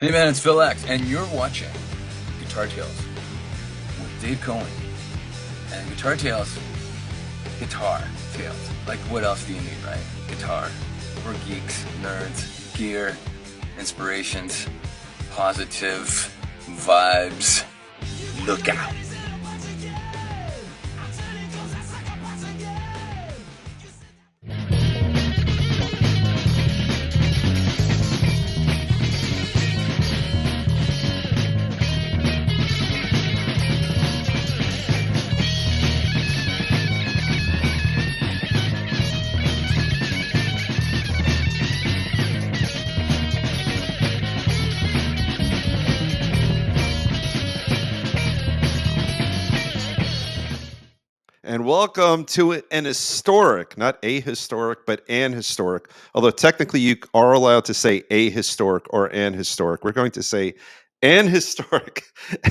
Hey man, it's Phil X, and you're watching Guitar Tales with Dave Cohen. And Guitar Tales, guitar tales. Like, what else do you need, right? Guitar. We're geeks, nerds, gear, inspirations, positive vibes. Look out. And welcome to an historic, not a historic, but an historic. Although technically you are allowed to say a historic or an historic. We're going to say an historic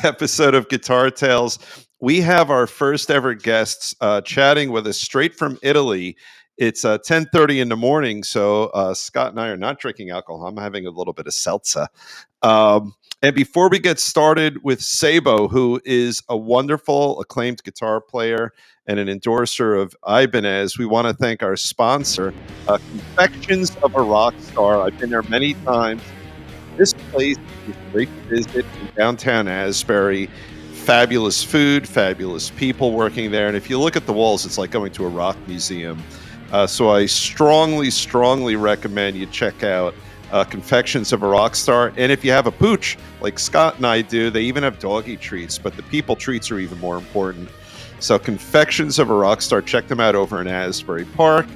episode of Guitar Tales. We have our first ever guests chatting with us straight from Italy. It's 10:30 in the morning, so Scott and I are not drinking alcohol. I'm having a little bit of seltzer. And before we get started with Sabo, who is a wonderful, acclaimed guitar player and an endorser of Ibanez, we want to thank our sponsor, Confections of a Rock Star. I've been there many times. This place is great to visit in downtown Asbury. Fabulous food, fabulous people working there. And if you look at the walls, it's like going to a rock museum. So I strongly recommend you check out Confections of a Rock Star. And if you have a pooch like Scott and I do, they even have doggy treats, but the people treats are even more important. So Confections of a Rock Star, check them out over in Asbury Park.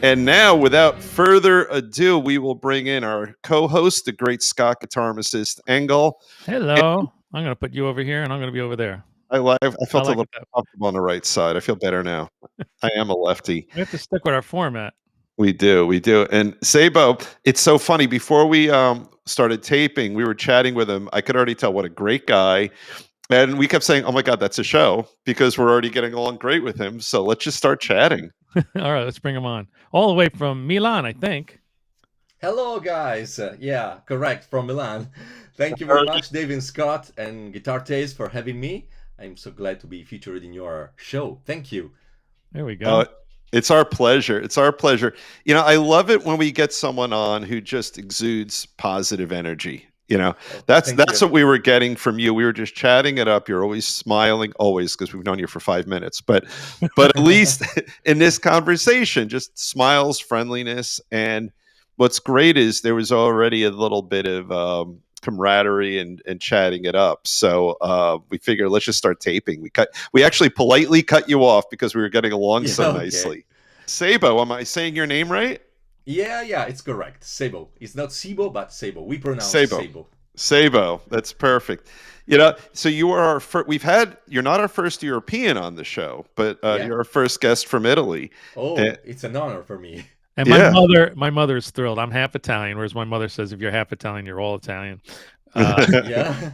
And now, without further ado, we will bring in our co-host, the great Scott guitarist Engel. Hello. I'm going to put you over here, and I'm going to be over there. I felt like a little comfortable on the right side. I feel better now. I am a lefty. We have to stick with our format. We do. And Sabo, it's so funny. Before we started taping, we were chatting with him. I could already tell what a great guy. And we kept saying, oh my God, that's a show, because we're already getting along great with him. So let's just start chatting. All right, let's bring him on. All the way from Milan, I think. Hello, guys. Yeah, correct, from Milan. Thank you very much, Dave and Scott and Guitar Taste, for having me. I'm so glad to be featured in your show. Thank you. There we go. It's our pleasure. It's our pleasure. You know, I love it when we get someone on who just exudes positive energy. You know, that's what we were getting from you. We were just chatting it up. You're always smiling, always, because we've known you for 5 minutes. But at least in this conversation, just smiles, friendliness. And what's great is there was already a little bit of camaraderie and chatting it up. So we figured, let's just start taping. We actually politely cut you off because we were getting along so nicely. Sabo, am I saying your name right? Yeah, it's correct. Sebo. It's not Sebo, but Sebo. We pronounce Sebo. Sabo. That's perfect. You know, so you are our first. You're not our first European on the show, but you're our first guest from Italy. Oh, it's an honor for me. And my mother's thrilled. I'm half Italian, whereas my mother says if you're half Italian, you're all Italian. Yeah.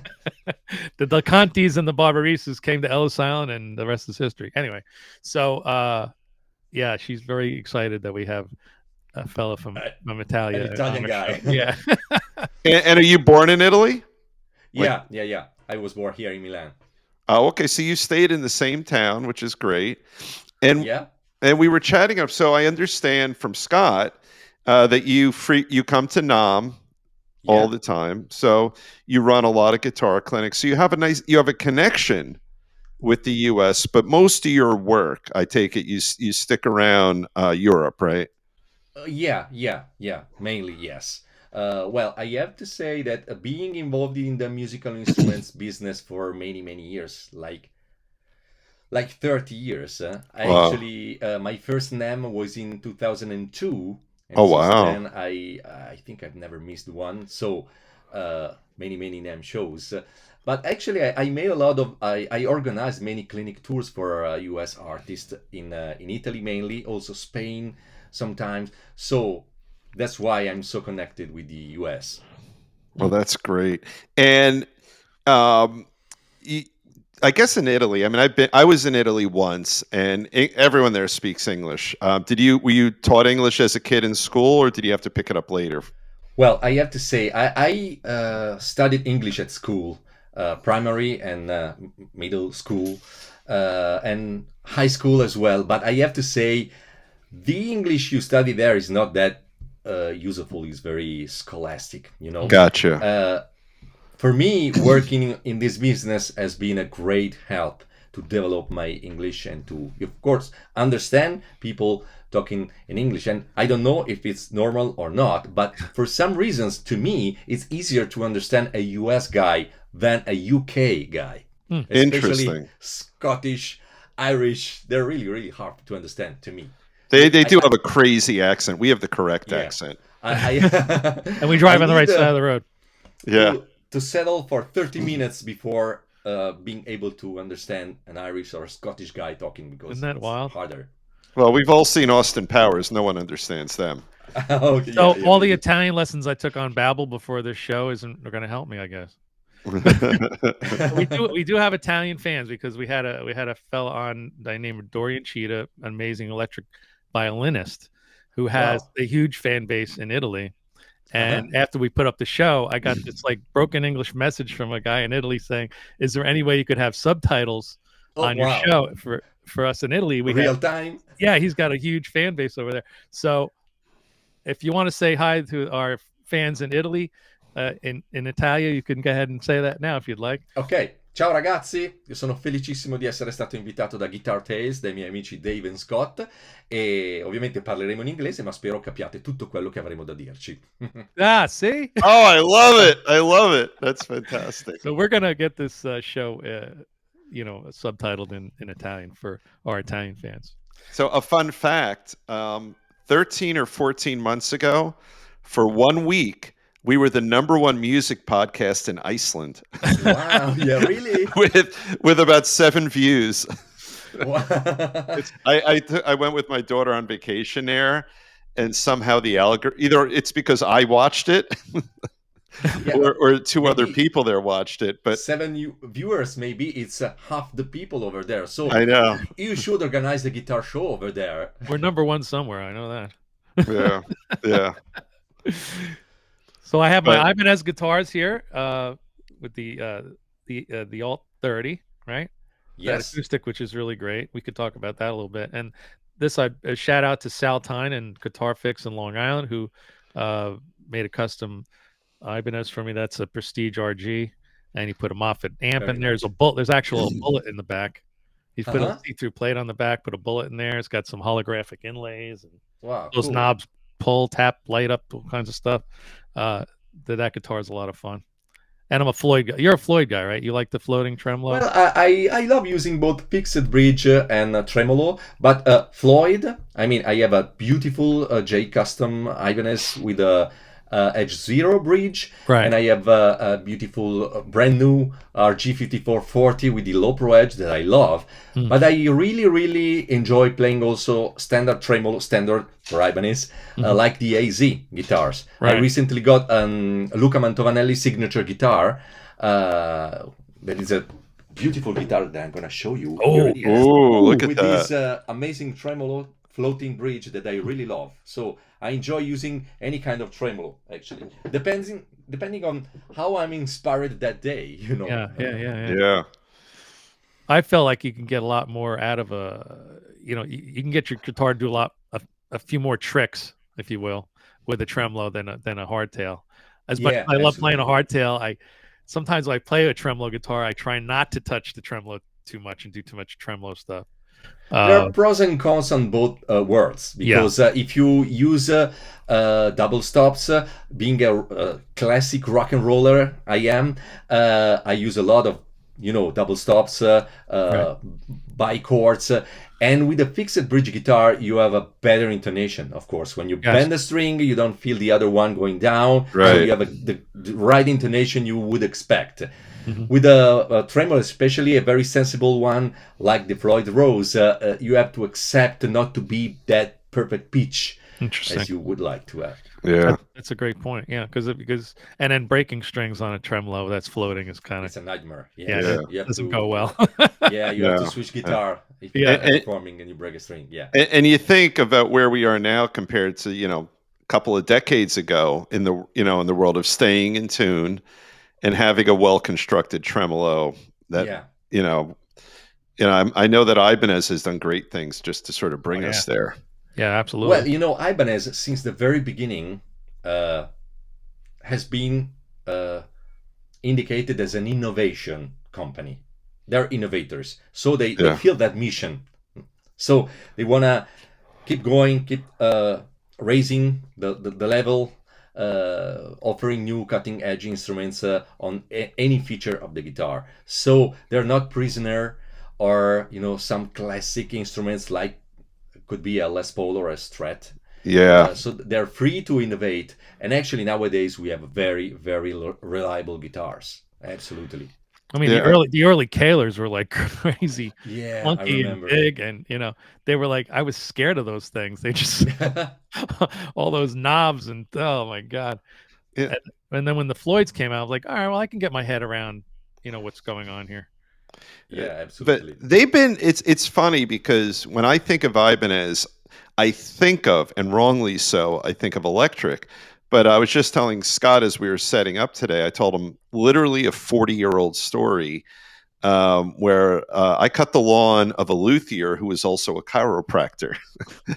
The Del Contis and the Barbarises came to Ellis Island, and the rest is history. Anyway, so yeah, she's very excited that we have a fella from Italia. An Italian guy. Yeah. And are you born in Italy? Yeah. I was born here in Milan. Oh, okay. So you stayed in the same town, which is great. And we were chatting up. So I understand from Scott that you come to NAMM all the time. So you run a lot of guitar clinics. So you have a connection with the U.S., but most of your work, I take it, you stick around Europe, right? Yeah. Mainly, yes. Well, I have to say that being involved in the musical instruments business for many years, like 30 years. Actually, my first NAMM was in 2002. And wow! Then I think I've never missed one. So many NAMM shows. But actually, I made a lot of. I organized many clinic tours for U.S. artists in Italy mainly, also Spain sometimes. So that's why I'm so connected with the U.S. Well, that's great. And I guess in Italy, I mean, I was in Italy once, and everyone there speaks English. Were you taught English as a kid in school, or did you have to pick it up later? Well, I have to say, I studied English at school, primary and middle school, and high school as well. But I have to say, the English you study there is not that useful. It's very scholastic, you know. Gotcha. For me, working in this business has been a great help to develop my English and to, of course, understand people talking in English. And I don't know if it's normal or not, but for some reasons, to me, it's easier to understand a US guy than a UK guy. Especially Interesting. Scottish, Irish. They're really, really hard to understand to me. They do have a crazy accent. We have the correct Yeah. accent. And we drive on the right side of the road. Yeah. To settle for 30 minutes before being able to understand an Irish or a Scottish guy talking, because Isn't that it's wild? harder. Well, we've all seen Austin Powers. No one understands them. Okay, So yeah, all the maybe. Italian lessons I took on Babbel before this show are going to help me, I guess. We do have Italian fans, because we had a fella on named Dorian Cheetah, an amazing electric violinist, who has Wow. a huge fan base in Italy. And after we put up the show, I got this like broken English message from a guy in Italy saying, "Is there any way you could have subtitles on your wow. show for us in Italy?" Real time. Yeah, he's got a huge fan base over there. So if you want to say hi to our fans in Italy, in Italia, you can go ahead and say that now if you'd like. Ok, ciao ragazzi, io sono felicissimo di essere stato invitato da Guitar Tales, dai miei amici Dave e Scott, e ovviamente parleremo in inglese, ma spero capiate tutto quello che avremo da dirci. Ah, see? Oh, I love it. I love it. That's fantastic. So we're gonna get this show, subtitled in Italian for our Italian fans. So a fun fact, 13 or 14 months ago, for 1 week, we were the #1 music podcast in Iceland. Wow, yeah, really? with about 7 views. Wow. I went with my daughter on vacation there, and somehow the algorithm, either it's because I watched it, Yeah, or 2 other maybe people there watched it. But 7 viewers, maybe it's half the people over there. So I know. you should organize the guitar show over there. We're #1 somewhere. I know that. Yeah, yeah. So I have my But- Ibanez guitars here, with the Alt 30, right? That Yes. acoustic, which is really great. We could talk about that a little bit. And this, a shout out to Sal Tyne and Guitar Fix in Long Island, who made a custom Ibanez for me. That's a Prestige RG, and he put a Moffett amp Very in there. There's a bullet. There's actual bullet in the back. He's put a see-through plate on the back, put a bullet in there. It's got some holographic inlays, and Wow, those cool. knobs pull, tap, light up, all kinds of stuff. That guitar is a lot of fun. And I'm a Floyd guy. You're a Floyd guy, right? You like the floating tremolo? Well, I love using both fixed bridge and tremolo, but Floyd, I mean, I have a beautiful J Custom Ibanez with a Edge Zero bridge, Right. and I have a beautiful brand new RG5440 with the low pro edge that I love. But I really, really enjoy playing also standard tremolo, standard for Ibanez, like the AZ guitars. Right. I recently got Luca Mantovanelli signature guitar. That is a beautiful guitar that I'm gonna show you. Here it is. Oh, look at with that. this amazing tremolo floating bridge that I really love. So I enjoy using any kind of tremolo, actually, depending on how I'm inspired that day. You know. Yeah. Yeah. I felt like you can get a lot more out of you can get your guitar to do a few more tricks, if you will, with a tremolo than a hardtail. As much as I love playing a hardtail, sometimes when I play a tremolo guitar, I try not to touch the tremolo too much and do too much tremolo stuff. There are pros and cons on both worlds, because if you use double stops, being a classic rock and roller, I use a lot of double stops, bichords, and with a fixed bridge guitar, you have a better intonation. Of course, when you bend the string, you don't feel the other one going down. Right. So you have the right intonation you would expect. With a tremolo, especially a very sensible one like the Floyd Rose, you have to accept not to be that perfect pitch as you would like to have. Yeah. That's a great point. Yeah, because and then breaking strings on a tremolo that's floating is kind It's of a nightmare. yeah. You have Doesn't to go well. you have to switch guitar if you're performing and you break a string. Yeah. And you think about where we are now compared to, couple of decades ago in the in the world of staying in tune and having a well-constructed tremolo that I know that Ibanez has done great things just to sort of bring us there. Yeah, absolutely. Well, Ibanez since the very beginning has been indicated as an innovation company. They're innovators, so they feel that mission. So they want to keep going, keep raising the level, offering new cutting edge instruments on any feature of the guitar. So they're not prisoner or some classic instruments like could be a Les Paul or a Strat. So they're free to innovate, and actually nowadays we have very, very reliable guitars. Absolutely. I mean, the early Kahlers were like crazy, funky and big, and they were like, I was scared of those things. They just all those knobs and oh my god. And then when the Floyds came out, I was like, all right, well, I can get my head around what's going on here. Yeah, absolutely. But they've been. It's funny because when I think of Ibanez, I think of, and wrongly so, I think of electric. But I was just telling Scott as we were setting up today, I told him literally a 40-year-old story where I cut the lawn of a luthier who was also a chiropractor.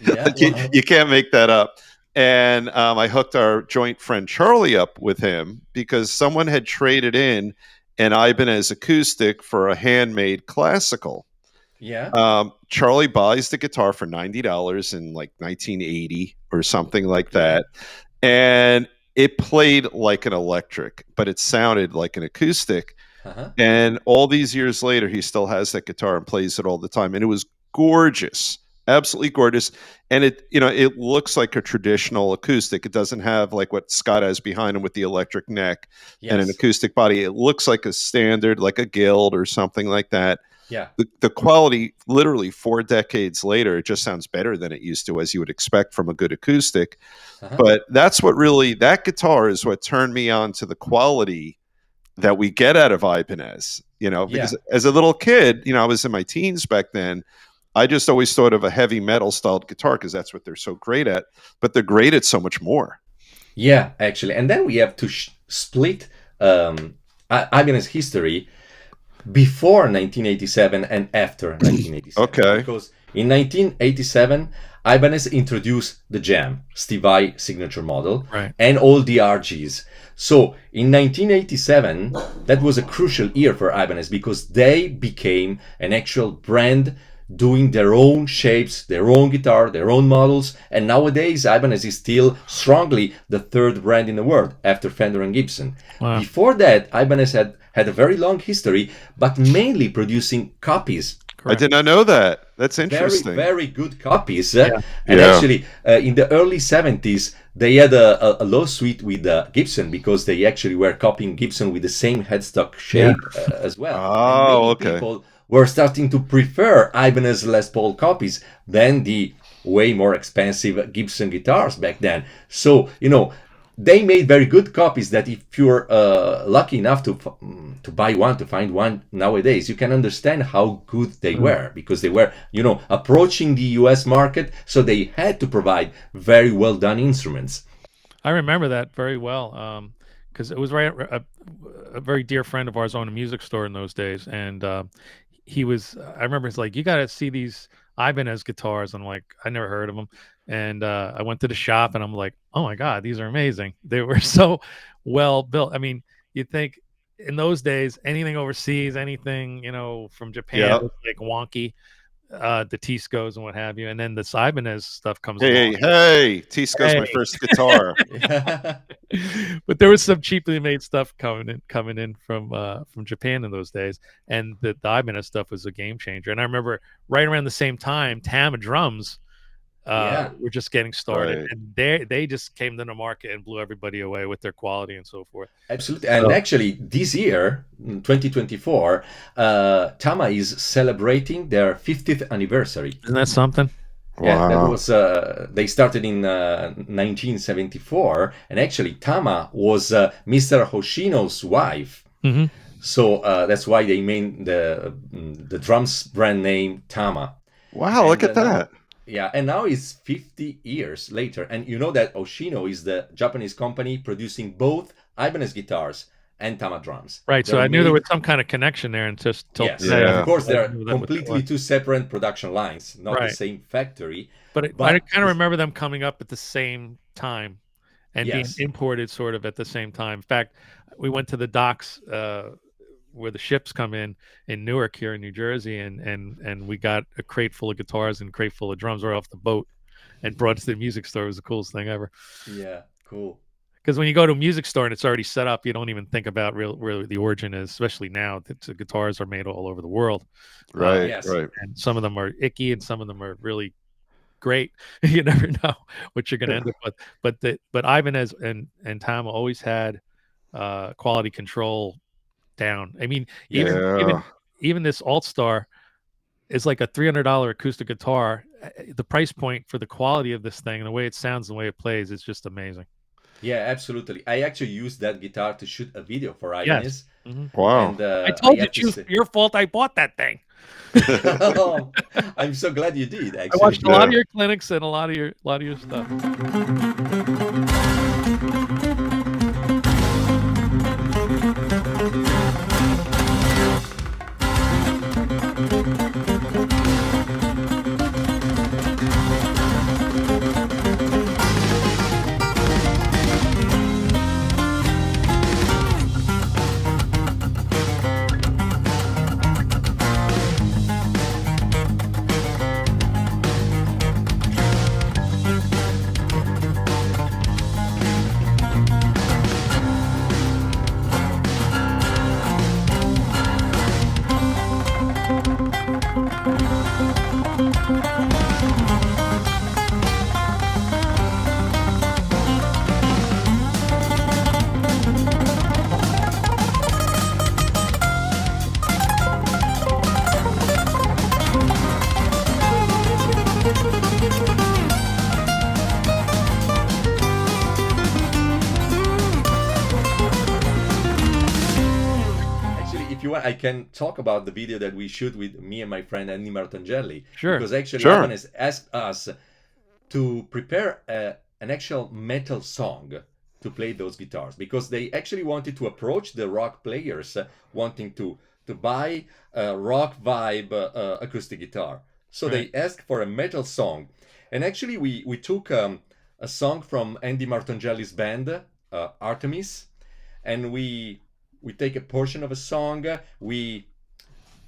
Yeah, you can't make that up. And I hooked our joint friend Charlie up with him because someone had traded in an Ibanez acoustic for a handmade classical. Yeah. Charlie buys the guitar for $90 in like 1980 or something like that. And it played like an electric, but it sounded like an acoustic. And all these years later, he still has that guitar and plays it all the time. And it was gorgeous, absolutely gorgeous. And it looks like a traditional acoustic. It doesn't have like what Scott has behind him with the electric neck and an acoustic body. It looks like a standard, like a Guild or something like that. Yeah. The quality, literally 4 decades later, it just sounds better than it used to, as you would expect from a good acoustic. But that's what really, that guitar is what turned me on to the quality that we get out of Ibanez, because as a little kid, I was in my teens back then. I just always thought of a heavy metal styled guitar because that's what they're so great at, but they're great at so much more. Yeah, actually. And then we have to split Ibanez history before 1987 and after 1987. Okay. Because in 1987, Ibanez introduced the Jam, Steve Vai signature model, and all the RGs. So in 1987, that was a crucial year for Ibanez because they became an actual brand doing their own shapes, their own guitar, their own models. And nowadays, Ibanez is still strongly the third brand in the world after Fender and Gibson. Wow. Before that, Ibanez had a very long history, but mainly producing copies. Correct. I did not know that. That's interesting. Very, very good copies. Actually, in the early 70s, they had a lawsuit with Gibson because they actually were copying Gibson with the same headstock shape as well. Oh, okay. People were starting to prefer Ibanez Les Paul copies than the way more expensive Gibson guitars back then. So, they made very good copies that if you're lucky enough to buy one, to find one nowadays, you can understand how good they were because they were, approaching the US market. So they had to provide very well done instruments. I remember that very well because it was a very dear friend of ours owned a music store in those days. And I remember he's like, you got to see these Ibanez guitars. I'm like, I never heard of them. And I went to the shop and I'm like, oh my God, these are amazing. They were so well built. I mean, you'd think in those days, anything overseas, anything, from Japan, was like wonky, the Tiscos and what have you. And then the Ibanez stuff comes along. Hey, Tisco's my first guitar. But there was some cheaply made stuff coming in from Japan in those days. And the Ibanez stuff was a game changer. And I remember right around the same time, Tama drums were just getting started, and they just came to the market and blew everybody away with their quality and so forth. Absolutely. And actually this year, 2024, Tama is celebrating their 50th anniversary. Isn't that something? Yeah, that was they started in 1974, and actually Tama was Mr. Hoshino's wife. So that's why they made the drums brand name Tama. Wow, look at that. Yeah, and now it's 50 years later. And you know that Oshino is the Japanese company producing both Ibanez guitars and Tama drums. Right. So They're I knew there was made, some kind of connection there, and just till yes, today, of Yeah. course, I they're didn't know that what that completely was. two separate production lines, not the Right. same factory. But I But kind of remember them coming up at the same time and being yes, imported sort of at the same time. In fact, we went to the docks where the ships come in Newark here in New Jersey, and we got a crate full of guitars and a crate full of drums right off the boat and brought it to the music store. It was the coolest thing ever. yeah, cool. Because when you go to a music store and it's already set up, you don't even think about where the origin is. Especially now that the guitars are made all over the world. Right. Yes. Right. And some of them are icky, and some of them are really great. You never know what you're going to end up with. But Ibanez and Tama always had quality control down. I mean, Yeah. even this Alt Star is like a $300 acoustic guitar. The price point for the quality of this thing and the way it sounds, and the way it plays, is just amazing. Yeah, absolutely. I actually used that guitar to shoot a video for Yes. Ibanez. Wow. And I told you, have to it's say- your fault I bought that thing. I'm so glad you did. I Actually, watched a lot of Yeah. your clinics and a lot of your stuff. if you want, I can talk about the video that we shoot with me and my friend Andy Martangeli. Sure. Because actually, Sure. Ibanez asked us to prepare an actual metal song to play those guitars, because they actually wanted to approach the rock players wanting to buy a rock vibe acoustic guitar. So Right. they asked for a metal song, and actually we took a song from Andy Martangeli's band, Artemis, and we take a portion of a song, we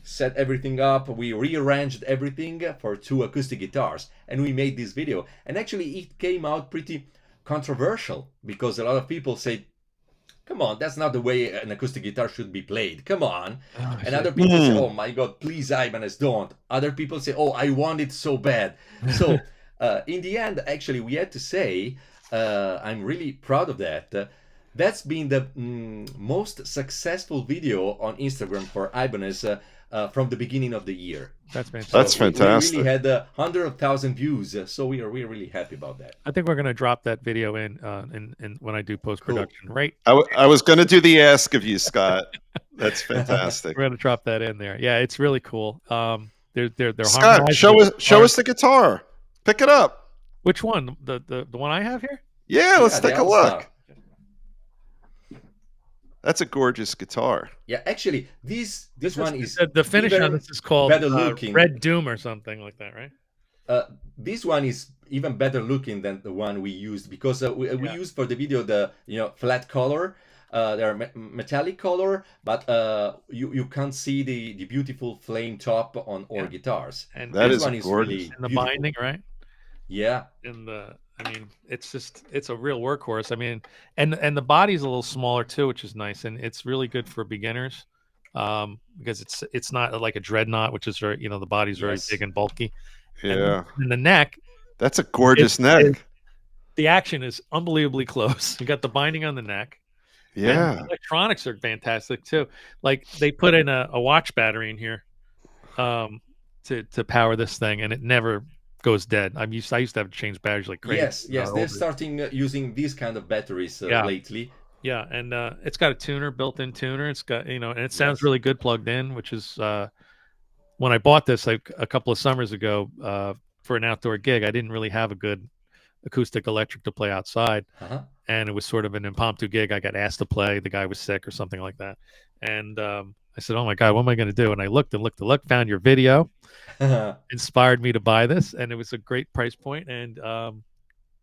set everything up, we rearranged everything for 2 acoustic guitars, and we made this video. And actually it came out pretty controversial, because a lot of people say, come on, that's not the way an acoustic guitar should be played, come on. And other people say, oh my god, please Ibanez, don't. Other people say, oh, I want it so bad. So in the end, actually, we had to say, I'm really proud of that. That's been the most successful video on Instagram for Ibanez from the beginning of the year. That's fantastic. That's We fantastic. really had 100,000 views, so we're really happy about that. I think we're going to drop that video in when I do post production. Right. I was going to do the ask of you, Scott. That's fantastic. We're going to drop that in there. Yeah, it's really cool. They're Scott, harmonizing show the us the guitar. Pick it up. Which one? The one I have here? Yeah, let's the take a All-Star. look. That's a gorgeous guitar. Yeah, actually, this one is the finish even on this is called better looking. Red Doom or something like that, right? This one is even better looking than the one we used, because we used for the video the flat color. They're metallic color, but you can't see the beautiful flame top on all guitars. And That this is one gorgeous. really and the beautiful. binding, right? Yeah, I mean, it's a real workhorse. I mean, and the body's a little smaller too, which is nice, and it's really good for beginners, because it's not like a dreadnought, which is very, the body's very Yes. big and bulky. Yeah. And the neck, That's a gorgeous neck. the action is unbelievably close. You got the binding on the neck. Yeah. And the electronics are fantastic too. Like they put in a watch battery in here, to power this thing, and it never goes dead. I used to have to change batteries like crazy. yes, they're older. starting using these kind of batteries Yeah. lately. Yeah, and it's got a tuner, built-in tuner. It's got, and it sounds Yes. really good plugged in, which is when I bought this like a couple of summers ago for an outdoor gig. I didn't really have a good acoustic electric to play outside. And it was sort of an impromptu gig. I got asked to play. The guy was sick or something like that. And I said, oh my God, what am I going to do? And I looked, found your video, inspired me to buy this. And it was a great price point. And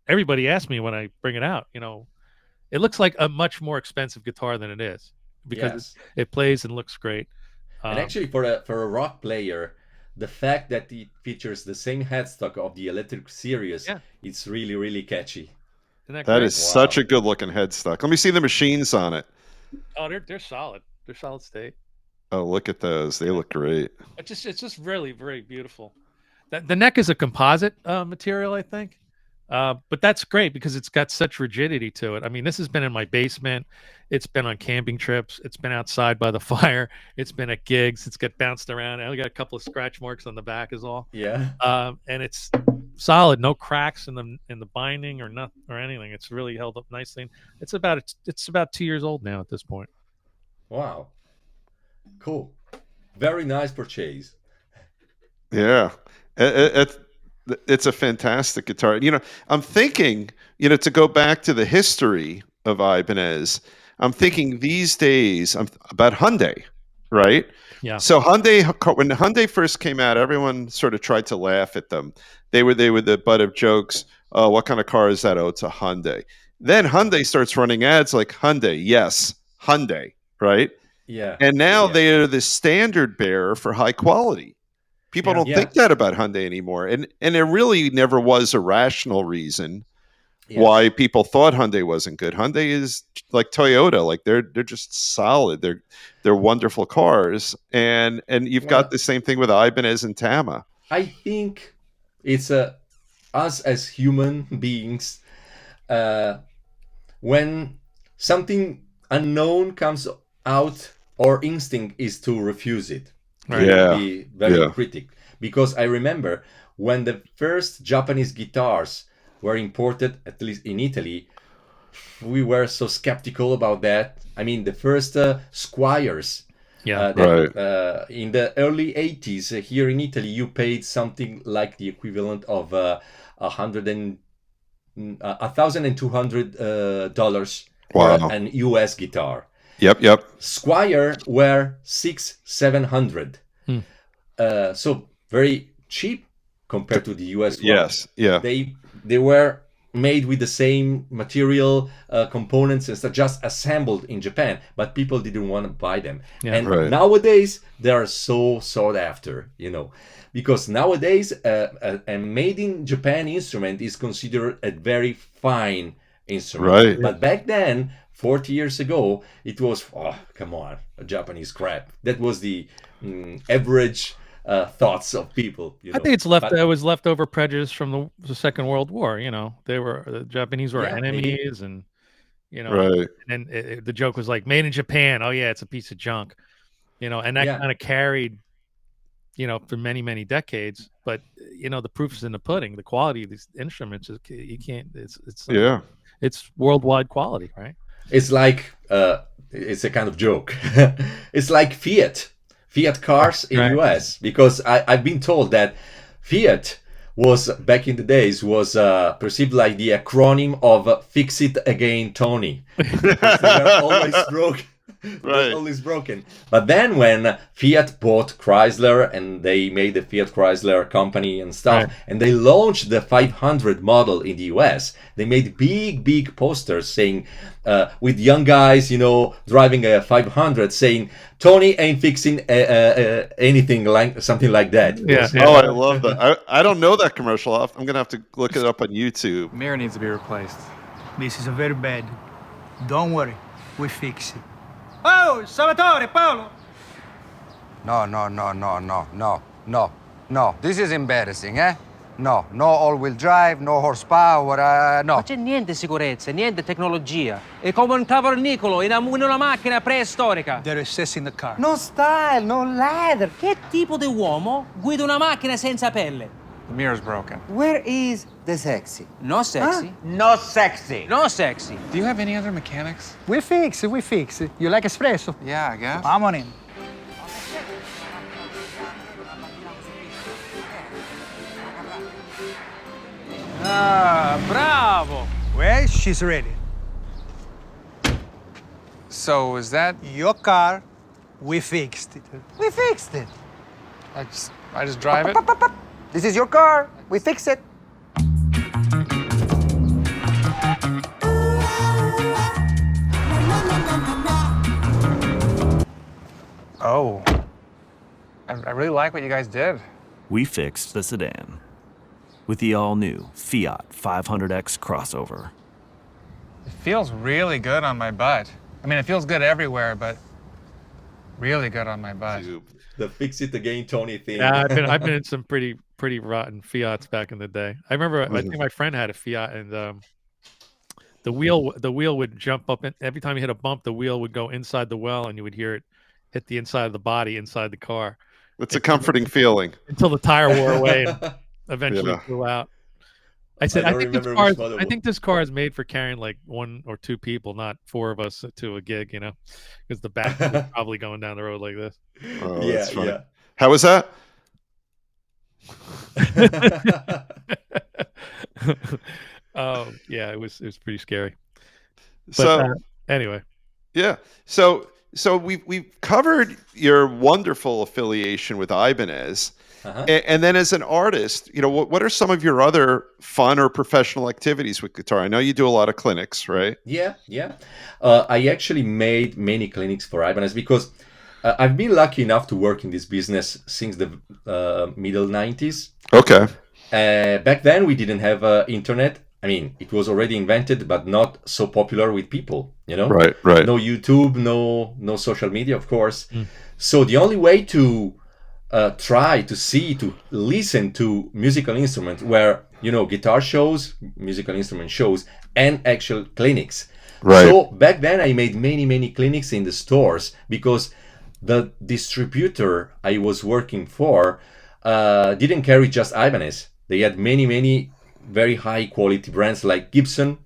everybody asked me when I bring it out, it looks like a much more expensive guitar than it is because it plays and looks great. And actually, for a rock player, the fact that it features the same headstock of the electric series, it's really, really catchy. That is such a good looking headstock. Let me see the machines on it. Oh, they're solid. They're solid state. Oh, look at those. They look great. It's just really very beautiful. The neck is a composite material, I think. But that's great because it's got such rigidity to it. I mean, this has been in my basement. It's been on camping trips. It's been outside by the fire. It's been at gigs. It's got bounced around. I got a couple of scratch marks on the back is all. Yeah. And it's solid. No cracks in the binding or nothing or anything. It's really held up nicely. It's about 2 years old now at this point. Wow. Cool. Very nice purchase. Yeah. It's a fantastic guitar. I'm thinking, to go back to the history of Ibanez, I'm thinking these days about Hyundai, right? Yeah. So when Hyundai first came out, everyone sort of tried to laugh at them. They were the butt of jokes. Oh, what kind of car is that? Oh, it's a Hyundai. Then Hyundai starts running ads like Hyundai, yes, Hyundai, right? Yeah. And now they are the standard bearer for high quality. People don't think that about Hyundai anymore. And there really never was a rational reason why people thought Hyundai wasn't good. Hyundai is like Toyota, like they're just solid. They're wonderful cars. And you've got the same thing with Ibanez and Tama. I think it's us as human beings, when something unknown comes out, our instinct is to refuse it. Be very critic, because I remember when the first Japanese guitars were imported, at least in Italy, we were so skeptical about that. I mean, the first Squires, in the early 80s here in Italy, you paid something like the equivalent of $1,200 for an US guitar. Yep. Squire were $600-700. So very cheap compared to the US one. Yes, yeah. They were made with the same material, components and stuff, just assembled in Japan, but people didn't want to buy them. Nowadays they are so sought after, because nowadays a made in Japan instrument is considered a very fine instrument. Right. But back then, 40 years ago, it was, oh, come on, a Japanese crap. That was the average thoughts of people. I think it was leftover prejudice from the Second World War. The Japanese were enemies, and and the joke was like, made in Japan. Oh yeah, it's a piece of junk. And that kind of carried, for many, many decades. But the proof is in the pudding. The quality of these instruments you can't. It's worldwide quality, right? It's like it's a kind of joke. It's like Fiat cars in US, because I've been told that Fiat was back in the days perceived like the acronym of "Fix It Again, Tony." They were always broken. Always broken. But then when Fiat bought Chrysler and they made the Fiat Chrysler company and stuff, and they launched the 500 model in the US, they made big posters saying, with young guys, driving a 500, saying, "Tony ain't fixing anything, like something like that." Oh, I love that. I don't know that commercial. I'm gonna have to look it up on YouTube. Mirror needs to be replaced. This is a very bad. Don't worry, we fix it. Oh, Salvatore, Paolo! No. This is embarrassing, eh? No all-wheel drive, no horsepower, no. Ma c'è niente sicurezza, niente tecnologia. È come un cavernicolo in una macchina preistorica. They're assessing the car. No style, no leather. Che tipo di uomo guida una macchina senza pelle? The mirror's broken. Where is the sexy? No sexy. No sexy. No sexy. Do you have any other mechanics? We fix it. You like espresso? Yeah, I guess. Come on in. Ah, bravo. Well, she's ready. So is that? Your car, we fixed it. We fixed it. I just drive it? This is your car. We fix it. Oh. I really like what you guys did. We fixed the sedan with the all-new Fiat 500X crossover. It feels really good on my butt. I mean, it feels good everywhere, but really good on my butt. The fix it again Tony thing. Yeah, I've been in some pretty rotten Fiats back in the day. I remember I think my friend had a Fiat, and the wheel would jump up, and every time you hit a bump, the wheel would go inside the well, and you would hear it hit the inside of the body inside the car. It's a comforting feeling Until the tire wore away and eventually Yeah. flew out. I said, I I don't think this remember car. which model I think this car is made for carrying like 1 or 2 people, not 4 of us to a gig. You know, because the back is probably going down the road like this. Oh, Yeah, that's funny. yeah. How was that? Oh yeah, it was pretty scary. But So anyway, yeah, so we've covered your wonderful affiliation with Ibanez, Uh-huh. and then as an artist, what are some of your other fun or professional activities with guitar? I know you do a lot of clinics, right? Yeah. I actually made many clinics for Ibanez because I've been lucky enough to work in this business since the middle 90s. Okay. Back then, we didn't have internet. I mean, it was already invented, but not so popular with people, Right. No YouTube, no social media, of course. So the only way to try to see, to listen to musical instruments were, guitar shows, musical instrument shows, and actual clinics. Right. So back then I made many clinics in the stores because the distributor I was working for didn't carry just Ibanez. They had many very high quality brands like Gibson,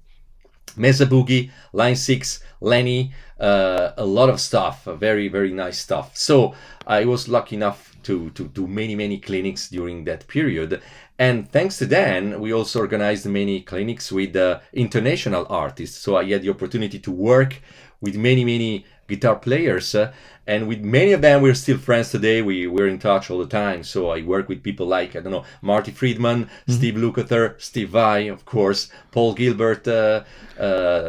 Mesa Boogie, Line 6, Lenny, a lot of stuff, very nice stuff. So I was lucky enough to do many clinics during that period. And thanks to Dan, we also organized many clinics with international artists. So I had the opportunity to work with many guitar players, and with many of them we're still friends today. We're in touch all the time. So I work with people like, I don't know, Marty Friedman, Steve Lukather, Steve Vai, of course, Paul Gilbert,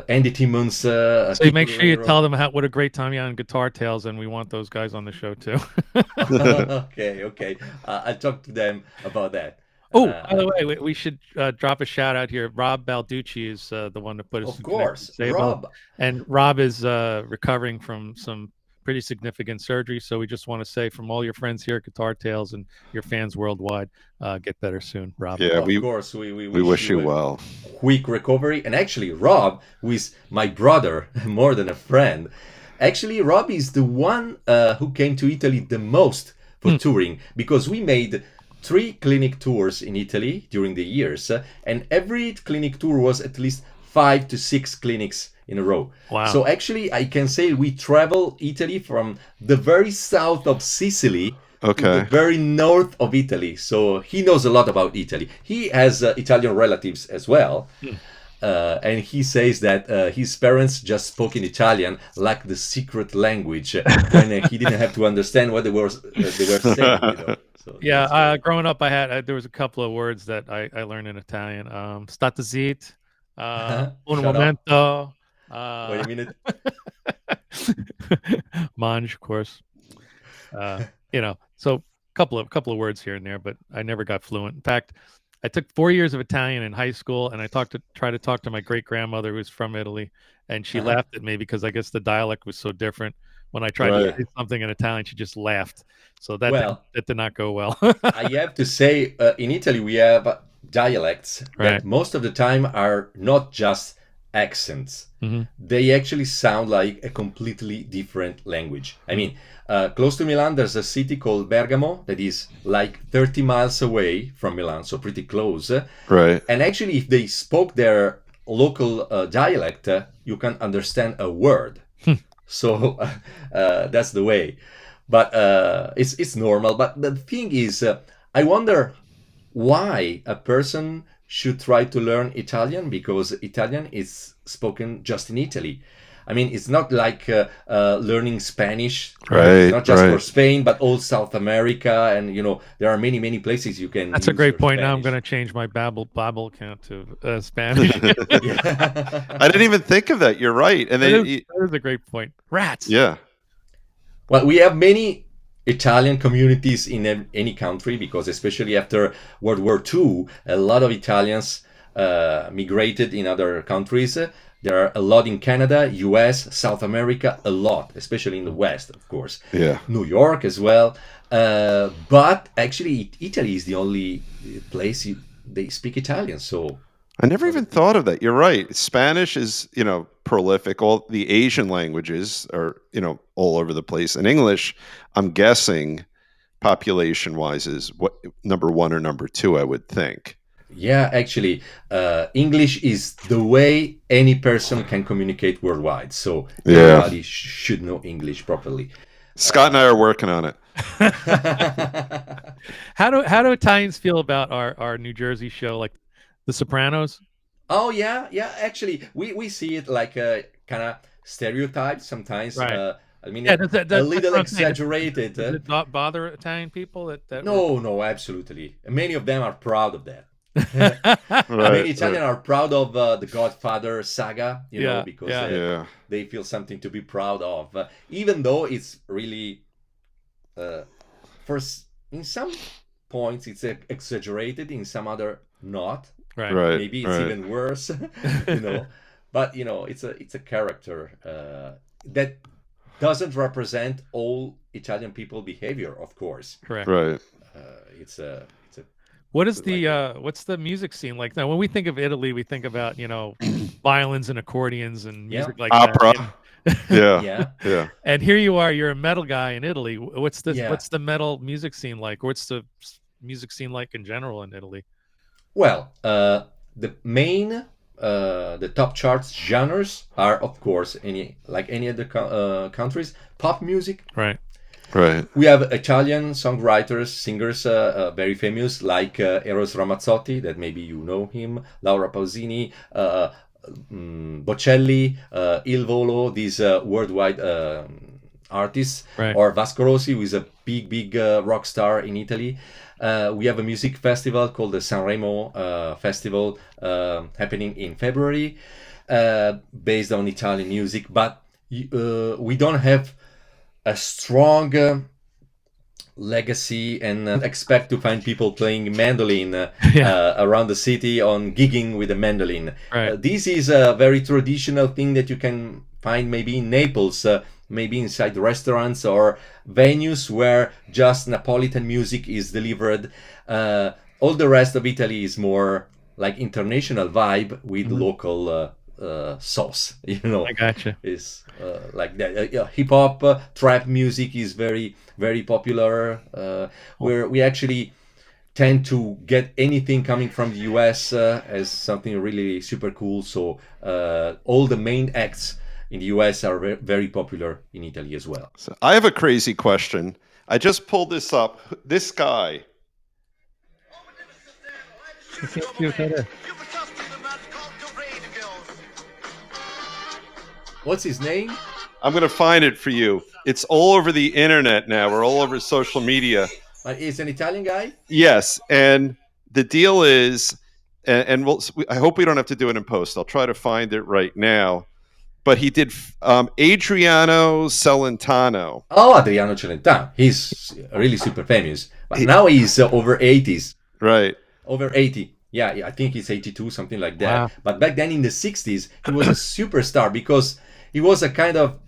Andy Timmons. so you make sure you tell them what a great time you had on Guitar Tales, and we want those guys on the show too. Okay. I'll talk to them about that. Oh, by the way, we should drop a shout out here. Rob Balducci is the one that put us. Of course, Sabo. Rob. And Rob is recovering from some pretty significant surgery. So we just want to say, from all your friends here at Guitar Tales and your fans worldwide, get better soon, Rob. Yeah, Of course, we wish you a well. Quick recovery. And actually, Rob, who is my brother more than a friend, actually, Rob is the one who came to Italy the most for touring, because we made 3 clinic tours in Italy during the years, and every clinic tour was at least 5 to 6 clinics in a row. Wow. So actually, I can say we travel Italy from the very south of Sicily to the very north of Italy. So he knows a lot about Italy. He has Italian relatives as well. And he says that his parents just spoke in Italian like the secret language when he didn't have to understand what they were saying. So yeah, growing up, there was a couple of words that I learned in Italian. State zit, un momento. Wait a minute. Mange, of course. So couple of words here and there, but I never got fluent. In fact, I took 4 years of Italian in high school, and I tried to talk to my great grandmother, who's from Italy, and she laughed at me because I guess the dialect was so different. When I tried to say something in Italian, she just laughed. So that did not go well. I have to say, in Italy, we have dialects that most of the time are not just accents. They actually sound like a completely different language. I mean, close to Milan, there's a city called Bergamo that is like 30 miles away from Milan, so pretty close. Right. And actually, if they spoke their local dialect, you can understand a word. So that's the way. But it's normal. But the thing is, I wonder why a person should try to learn Italian, because Italian is spoken just in Italy. I mean, it's not like learning Spanish. Right, Not just right. for Spain, but all South America, and there are many places you can. That's a use great your point. Now I'm Spanish. going to change my Bible account to Spanish. I didn't even think of that. You're right. And that they, is a great point. Rats. yeah. Well, we have many Italian communities in any country, because especially after World War II, a lot of Italians migrated in other countries. There are a lot in Canada, US, South America, a lot, especially in the West, of course. Yeah. New York as well. But actually, Italy is the only place they speak Italian. So I never even thought of that. You're right. Spanish is, prolific. All the Asian languages are, all over the place. And English, I'm guessing, population-wise, is what number one or number two, I would think. yeah, actually, English is the way any person can communicate worldwide. So everybody should know English properly. Scott and I are working on it. How do Italians feel about our New Jersey show, like The Sopranos? Oh yeah. Actually, we see it like a kind of stereotype sometimes. Right. I mean, Yeah, a little exaggerated. Does it not bother Italian people that No, absolutely. Many of them are proud of that. Right, Many Italians are proud of the Godfather saga, because they feel something to be proud of, even though it's really, in some points it's exaggerated, in some other not. Right. Maybe it's even worse, But it's a character that doesn't represent all Italian people behavior, of course. Correct. Right. It's a What is the what's the music scene like now? When we think of Italy, we think about violins and accordions and music like opera. that. Yeah. And here you are, you're a metal guy in Italy. What's the metal music scene like? What's the music scene like in general in Italy? Well, the main the top charts genres are, of course, any other countries, pop music. Right. We have Italian songwriters, singers, very famous, like Eros Ramazzotti, that maybe you know him, Laura Pausini, Bocelli, Il Volo, these worldwide artists, right. Or Vasco Rossi, who is a big rock star in Italy. We have a music festival called the Sanremo Festival, happening in February, based on Italian music, but we don't have a strong legacy and expect to find people playing mandolin around the city on gigging with a mandolin. Right. This is a very traditional thing that you can find maybe in Naples, maybe inside restaurants or venues where just Napolitan music is delivered. All the rest of Italy is more like international vibe with local sauce. I gotcha. Is like that. Hip hop, trap music is very popular. Where we actually tend to get anything coming from the US as something really super cool. So all the main acts in the US are very popular in Italy as well. So I have a crazy question. I just pulled this up. This guy. I can't see what that is. What's his name? I'm going to find it for you. It's all over the internet now. We're all over social media. He's an Italian guy? Yes. And the deal is, and I hope we don't have to do it in post. I'll try to find it right now. But he did Adriano Celentano. Oh, Adriano Celentano. He's really super famous. But now he's over 80s. Right. Over 80. Yeah, I think he's 82, something like that. Wow. But back then in the 60s, he was a superstar because he was kind of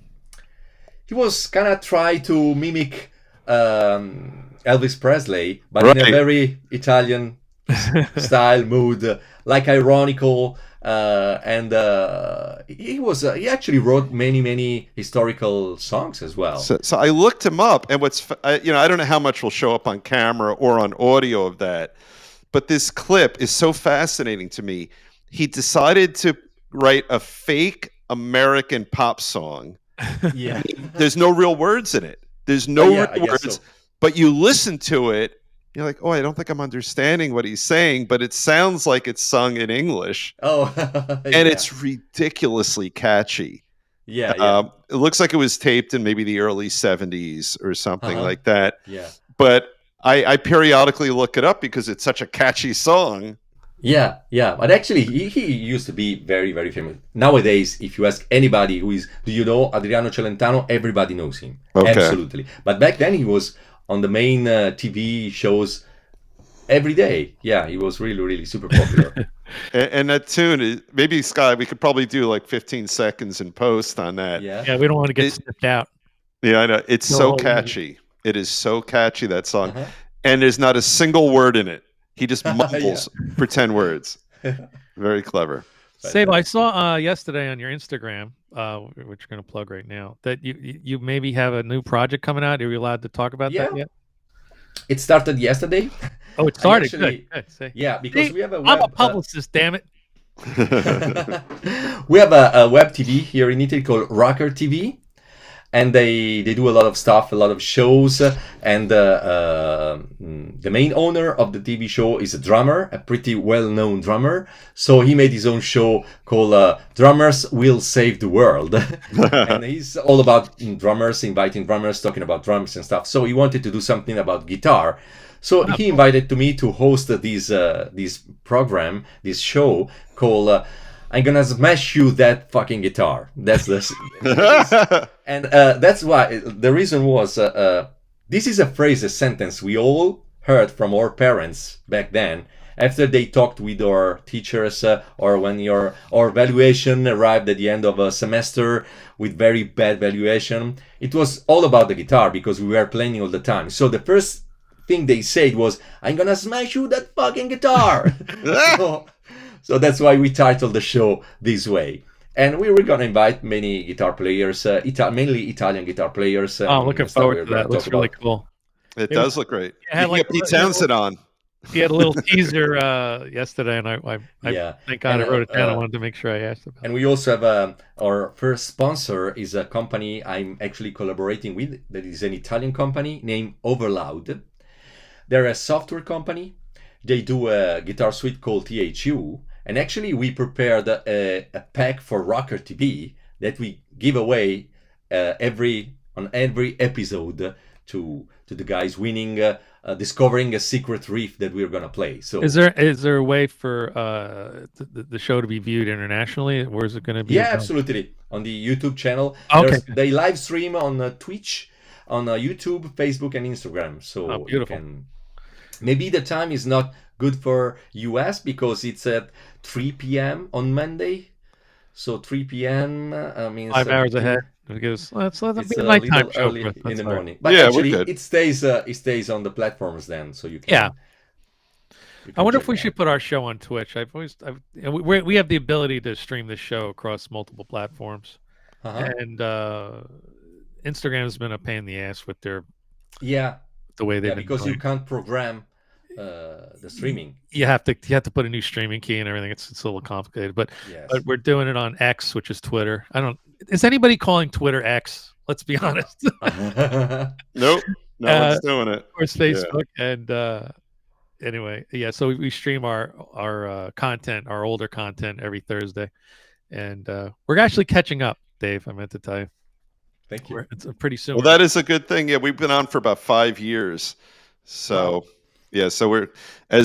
try to mimic Elvis Presley, but in a very Italian style, mood, like ironical, and he actually wrote many historical songs as well. So I looked him up, and I don't know how much will show up on camera or on audio of that, but this clip is so fascinating to me. He decided to write a fake American pop song. Yeah. There's no real words in it. There's no real words, but you listen to it You're like, oh, I don't think I'm understanding what he's saying, but it sounds like it's sung in English. Oh, and it's ridiculously catchy. Yeah. It looks like it was taped in maybe the early 70s or something like that. Yeah. But I periodically look it up because it's such a catchy song. Yeah. But actually, he used to be very, very famous. Nowadays, if you ask anybody do you know Adriano Celentano? Everybody knows him. Okay. Absolutely. But back then, he was on the main TV shows every day. Yeah, he was really, really super popular. And that tune, maybe Scott, we could probably do like 15 seconds in post on that. Yeah, we don't want to get snipped out. Yeah, I know. It's so catchy. It is so catchy, that song. And there's not a single word in it. He just mumbles for 10 words. Very clever. Sabo, I saw yesterday on your Instagram, which you're going to plug right now, that you maybe have a new project coming out. Are you allowed to talk about that yet? It started yesterday. Oh, it started. Actually, good. Yeah, because we have a web... I'm a publicist, damn it. We have a web TV here in Italy called Rocker TV. And they do a lot of stuff, a lot of shows, and the main owner of the TV show is a drummer, a pretty well-known drummer. So he made his own show called Drummers Will Save the World. And he's all about drummers, inviting drummers, talking about drums and stuff. So he wanted to do something about guitar. So he invited me to host this program, this show called... I'm gonna smash you that fucking guitar. That's the and that's why the reason was this is a phrase, a sentence we all heard from our parents back then after they talked with our teachers or when our valuation arrived at the end of a semester with very bad valuation. It was all about the guitar because we were playing all the time. So the first thing they said was, "I'm gonna smash you that fucking guitar." So that's why we titled the show this way. And we were going to invite many guitar players, mainly Italian guitar players. Looking forward to that. Looks really cool. It does look great. You had get Pete Townsend on. He had a little teaser yesterday, and I thank God I wrote it down. I wanted to make sure I asked about it. And we also have our first sponsor is a company I'm actually collaborating with. That is an Italian company named Overloud. They're a software company. They do a guitar suite called THU. And actually, we prepared a pack for Rocker TV that we give away every episode to the guys winning, discovering a secret riff that we're gonna play. So is there a way for the show to be viewed internationally? Where is it going to be? Yeah, absolutely. On the YouTube channel. Okay. They live stream on Twitch, on YouTube, Facebook, and Instagram. So beautiful. Maybe the time is not good for US because it's at 3 p.m. on Monday. So 3 p.m. means 5 hours ahead. Because let's be a nighttime nighttime show early in the morning. But yeah, actually, it stays on the platforms then, so you can. Yeah. You can I wonder check if we it should put our show on Twitch. We have the ability to stream this show across multiple platforms, and Instagram has been a pain in the ass with their the way they've been because doing. You can't program the streaming. You have to put a new streaming key and everything. It's a little complicated, but we're doing it on X, which is Twitter. Is anybody calling Twitter X? Let's be honest. Nope, no one's doing it. Or Facebook, and anyway, so we stream our content, our older content, every Thursday, and we're actually catching up. Dave, I meant to tell you. Thank you. It's pretty soon. Well, that is a good thing. Yeah, we've been on for about 5 years, so. Wow. Yeah, so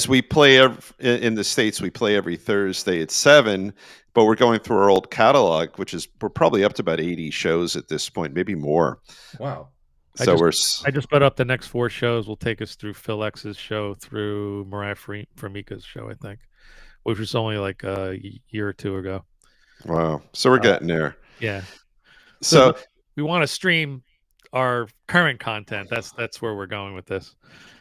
we play in the States, we play every Thursday at 7, but we're going through our old catalog, we're probably up to about 80 shows at this point, maybe more. Wow. So I just put up the next 4 shows. Will take us through Phil X's show, through Mariah Formica's show, I think, which was only like a year or 2 ago. Wow. So we're getting there. Yeah. So we want to stream our current content. That's where we're going with this.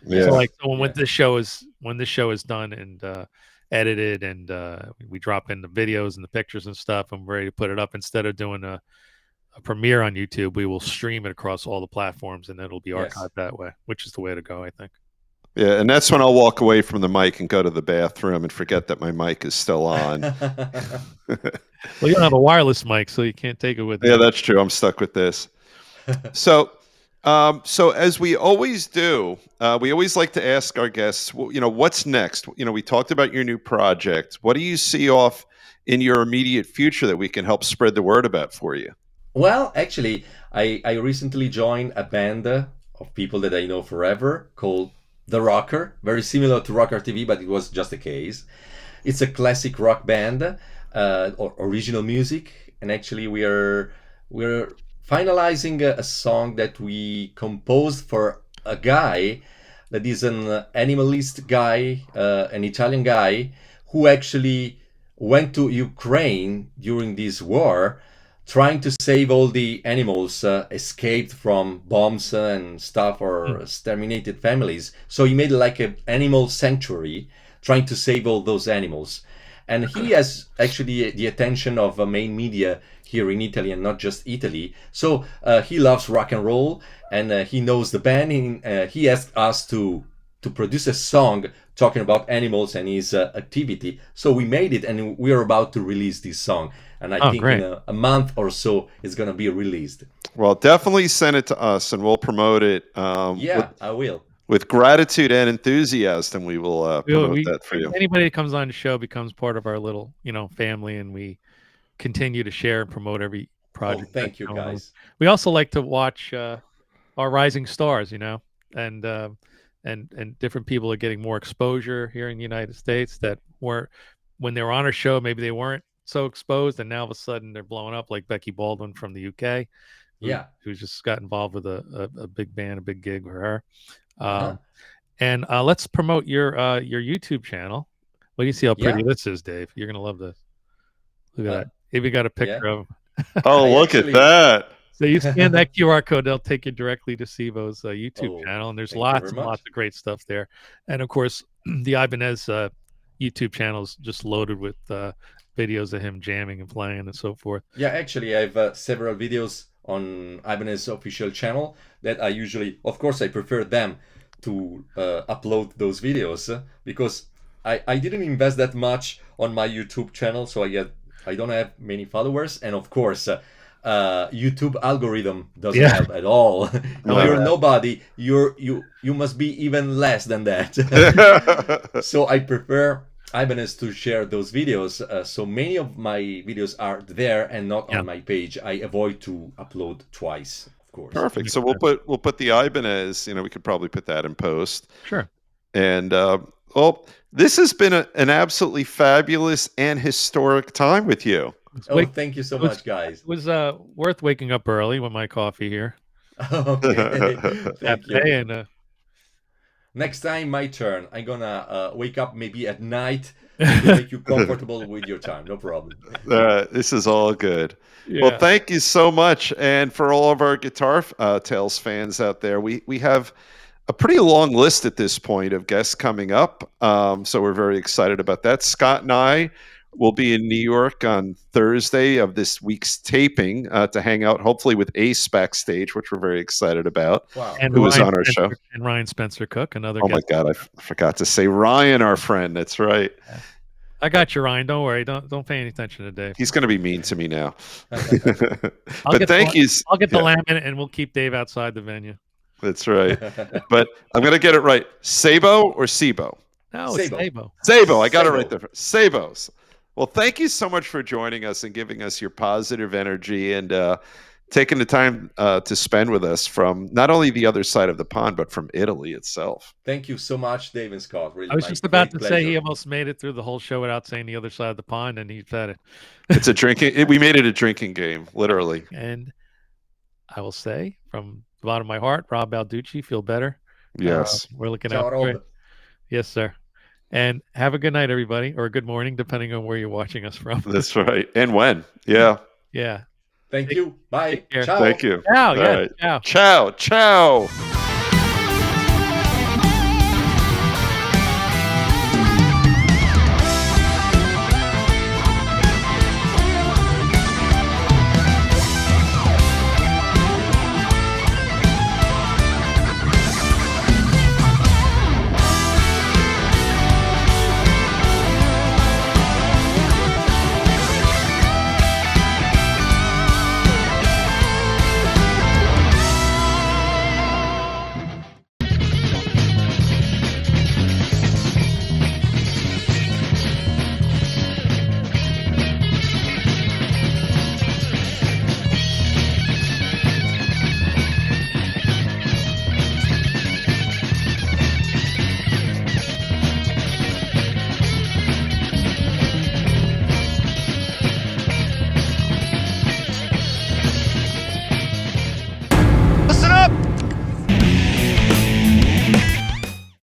Yeah. So when this show is done and edited and we drop in the videos and the pictures and stuff and we're ready to put it up, instead of doing a premiere on YouTube, we will stream it across all the platforms and it'll be archived that way, which is the way to go, I think. Yeah, and that's when I'll walk away from the mic and go to the bathroom and forget that my mic is still on. Well, you don't have a wireless mic, so you can't take it with you. Yeah, that's true. I'm stuck with this. So So as we always do, we always like to ask our guests, what's next? We talked about your new project. What do you see off in your immediate future that we can help spread the word about for you? Well, actually, I recently joined a band of people that I know forever called The Rocker, very similar to Rocker TV, but it was just a case. It's a classic rock band, or original music, and actually we're finalizing a song that we composed for a guy that is an animalist guy, an Italian guy who actually went to Ukraine during this war, trying to save all the animals escaped from bombs and stuff, or exterminated families. So he made like an animal sanctuary, trying to save all those animals. And he has actually the attention of main media here in Italy, and not just Italy. So he loves rock and roll, and he knows the band. He asked us to produce a song talking about animals and his activity. So we made it, and we are about to release this song. And I think great. in a month or so, it's going to be released. Well, definitely send it to us, and we'll promote it. I will. With gratitude and enthusiasm, we will promote that for you. Anybody that comes on the show becomes part of our little, family, and we continue to share and promote every project. Thank you, guys. We also like to watch our rising stars, and different people are getting more exposure here in the United States that weren't, when they were on our show, maybe they weren't so exposed, and now all of a sudden they're blowing up, like Becky Baldwin from the UK. Who just got involved with a big band, a big gig for her. And let's promote your YouTube channel. What do you see how pretty this is, Dave? You're gonna love this. Look at that. Even got a picture of him. Oh, look at that. So you scan that QR code, they'll take you directly to Sebo's YouTube channel, and there's lots and lots of great stuff there. And of course, the Ibanez YouTube channel is just loaded with videos of him jamming and playing and so forth. Yeah, actually, I have several videos on Ibanez official channel that I usually, of course, I prefer them to upload those videos, because I didn't invest that much on my YouTube channel, so I don't have many followers, and of course YouTube algorithm doesn't help at all. If you're nobody, you must be even less than that. So I prefer Ibanez to share those videos. So many of my videos are there and not on my page. I avoid to upload twice, of course. Perfect. So we'll put the Ibanez. We could probably put that in post. Sure. And well, this has been an absolutely fabulous and historic time with you. Thank you so much, guys. It was worth waking up early with my coffee here. Okay. Thank you. And next time, my turn. I'm gonna wake up maybe at night to make you comfortable with your time. No problem. This is all good. Yeah. Well, thank you so much. And for all of our Guitar Tales fans out there, we have a pretty long list at this point of guests coming up. So we're very excited about that. Scott and I will be in New York on Thursday of this week's taping to hang out, hopefully with Ace backstage, which we're very excited about. Wow. And who was on our Spencer, show. And Ryan Spencer Cook, another Oh guest. my God, I forgot to say Ryan, our friend. That's right. I got you, Ryan. Don't worry. Don't pay any attention to Dave. He's going to be mean to me now. I'll get the laminate, and we'll keep Dave outside the venue. That's right. But I'm going to get it right. Sabo or Sebo? No, it's Sabo. Sabo. I got it right there. Sabos. Well, thank you so much for joining us and giving us your positive energy and taking the time to spend with us from not only the other side of the pond, but from Italy itself. Thank you so much, Dave and Scott. Really, I was just about to say he almost made it through the whole show without saying the other side of the pond, and he said it. It's a drinking. We made it a drinking game, literally. And I will say, from the bottom of my heart, Rob Balducci, feel better. Yes, we're looking out for it. Yes, sir. And have a good night, everybody, or a good morning, depending on where you're watching us from. That's right. And when. Yeah. Yeah. Thank you. Bye. Ciao. Thank you. Ciao. All Yeah. right. Ciao. Ciao. Ciao.